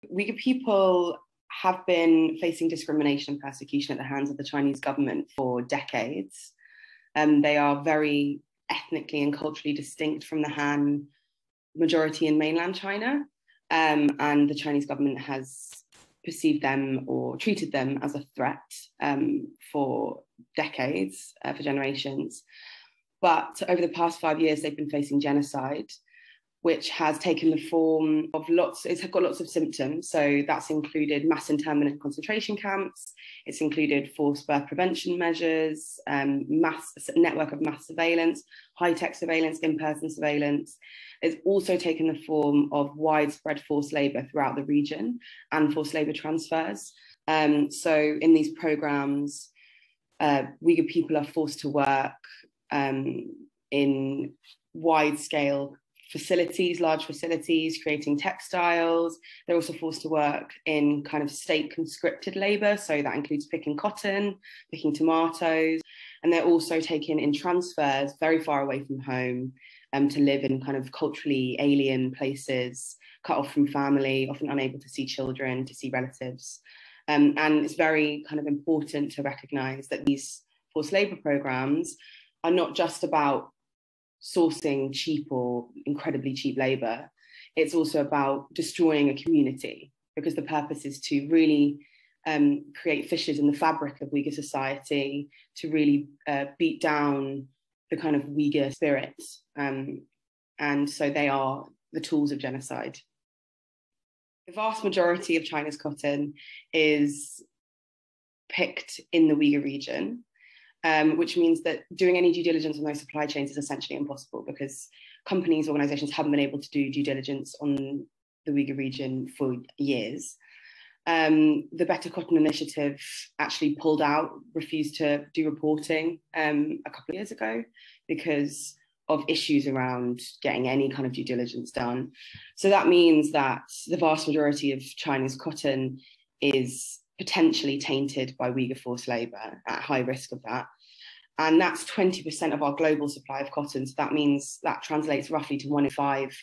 Uyghur people have been facing discrimination and persecution at the hands of the Chinese government for decades. They are very ethnically and culturally distinct from the Han majority in mainland China, and the Chinese government has perceived them or treated them as a threat for decades, for generations. But over the past 5 years, they've been facing genocide, which has taken the form of it's got lots of symptoms. So that's included mass internment in concentration camps. It's included forced birth prevention measures, network of mass surveillance, high-tech surveillance, in-person surveillance. It's also taken the form of widespread forced labor throughout the region and forced labor transfers. So in these programs, Uyghur people are forced to work in wide-scale facilities, large facilities, creating textiles. They're also forced to work in kind of state conscripted labor. So that includes picking cotton, picking tomatoes. And they're also taken in transfers very far away from home to live in kind of culturally alien places, cut off from family, often unable to see children, to see relatives. And it's very kind of important to recognize that these forced labor programs are not just about sourcing cheap or incredibly cheap labor. It's also about destroying a community, because the purpose is to really create fissures in the fabric of Uyghur society, to really beat down the kind of Uyghur spirit. And so they are the tools of genocide. The vast majority of China's cotton is picked in the Uyghur region, which means that doing any due diligence on those supply chains is essentially impossible, because companies, organizations haven't been able to do due diligence on the Uyghur region for years. The Better Cotton Initiative actually pulled out, refused to do reporting a couple of years ago because of issues around getting any kind of due diligence done. So that means that the vast majority of China's cotton is potentially tainted by Uyghur forced labor, at high risk of that. And that's 20% of our global supply of cotton. So that means that translates roughly to 1 in 5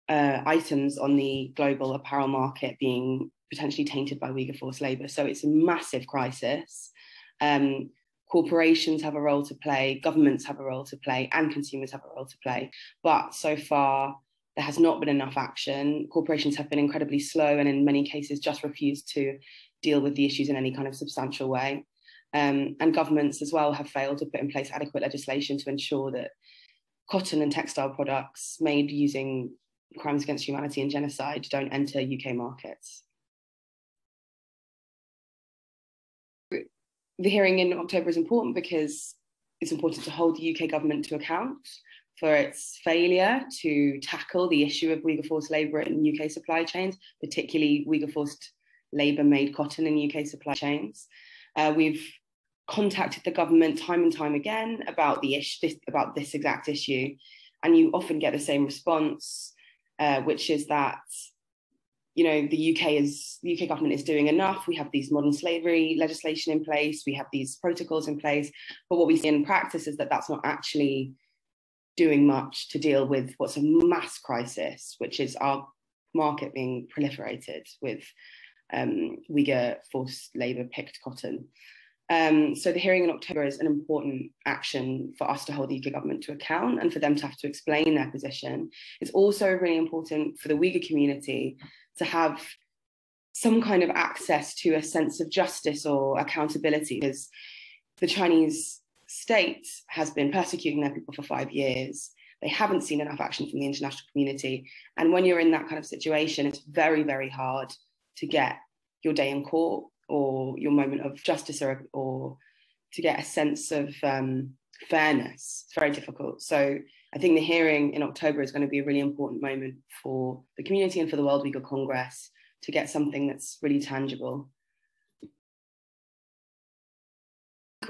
items on the global apparel market being potentially tainted by Uyghur forced labor. So it's a massive crisis. Corporations have a role to play, governments have a role to play, and consumers have a role to play. But so far, there has not been enough action. Corporations have been incredibly slow and in many cases just refused to deal with the issues in any kind of substantial way. And governments as well have failed to put in place adequate legislation to ensure that cotton and textile products made using crimes against humanity and genocide don't enter UK markets. The hearing in October is important because it's important to hold the UK government to account for its failure to tackle the issue of Uyghur forced labour in UK supply chains, particularly Uyghur forced labour-made cotton in UK supply chains. We've contacted the government time and time again about about this exact issue, and you often get the same response, which is that the UK government is doing enough. We have these modern slavery legislation in place. We have these protocols in place. But what we see in practice is that that's not actually doing much to deal with what's a mass crisis, which is our market being proliferated with Uyghur forced labour picked cotton. So the hearing in October is an important action for us to hold the UK government to account and for them to have to explain their position. It's also really important for the Uyghur community to have some kind of access to a sense of justice or accountability, because the Chinese state has been persecuting their people for 5 years. They haven't seen enough action from the international community. And when you're in that kind of situation, it's very, very hard to get your day in court or your moment of justice or to get a sense of fairness. It's very difficult. So I think the hearing in October is going to be a really important moment for the community and for the World Uyghur Congress to get something that's really tangible.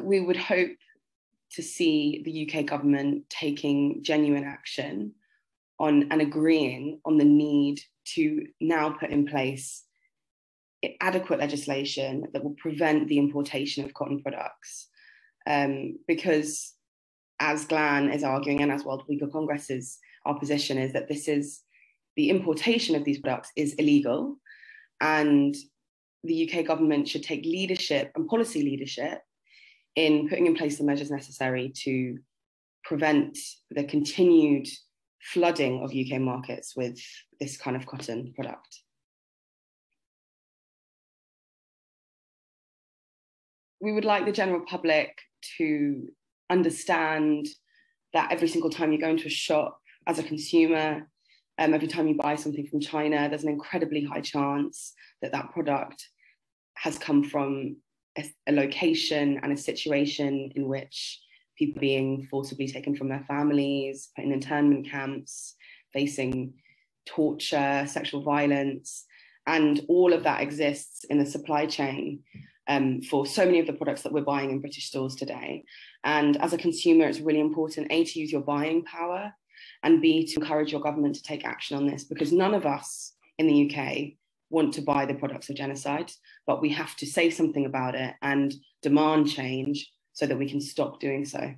We would hope to see the UK government taking genuine action on and agreeing on the need to now put in place adequate legislation that will prevent the importation of cotton products. Because as GLAN is arguing, and as World Uyghur Congress our position is that the importation of these products is illegal. And the UK government should take leadership and policy leadership in putting in place the measures necessary to prevent the continued flooding of UK markets with this kind of cotton product. We would like the general public to understand that every single time you go into a shop as a consumer, every time you buy something from China, there's an incredibly high chance that that product has come from a location and a situation in which people are being forcibly taken from their families, put in internment camps, facing torture, sexual violence, and all of that exists in the supply chain for so many of the products that we're buying in British stores today. And as a consumer, it's really important, A, to use your buying power, and B, to encourage your government to take action on this, because none of us in the UK want to buy the products of genocide, but we have to say something about it and demand change so that we can stop doing so.